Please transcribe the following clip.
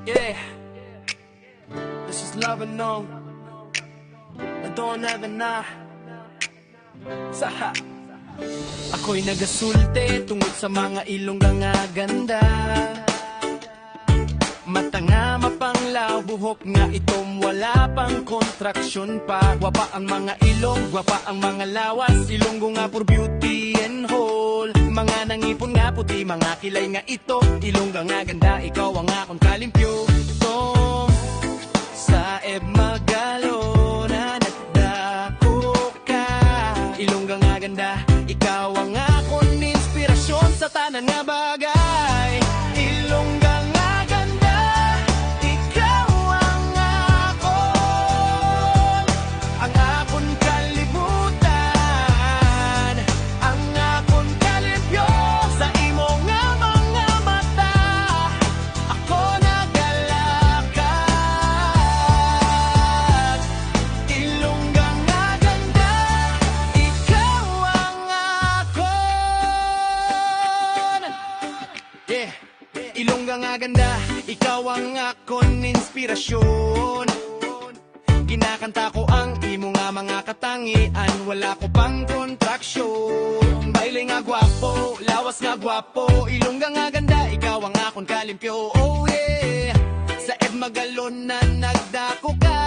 Yeah, this is Lebanon. I don't have na. Saha. Ako'y nagasulti tungod sa mga ilong nga ganda. Mata nga mapanglaw, buhok nga itom, wala pang kontraksyon pa. Gwapa ang mga ilong, gwapa ang mga lawas, ilonggo nga for beauty and whole. Mga nangipon nga puti, mga kilay nga ito, ilongga nga ganda, ikaw ang akong kalimpyo. Tom, sa Magalo na nagdako ka, ilongga nga ganda, ikaw ang akong inspirasyon sa tanan nga bagay. Ilongga nga ganda, ikaw ang akong kalibutan, ang akong kalimpyo. Sa imo nga mga mata, ako nagalakad. Ilongga nga ganda, ikaw ang akon. Yeah, ilongga nga ganda, ikaw ang akon inspirasyon. Kinakanta ko ang imo nga mga katangian, wala ko pang kontraksyon. Baile nga gwapo, lawas nga gwapo, ilongga nga ganda, ikaw ang akon kalimpyo. Oh yeah, sa Magalon na nagdako ka.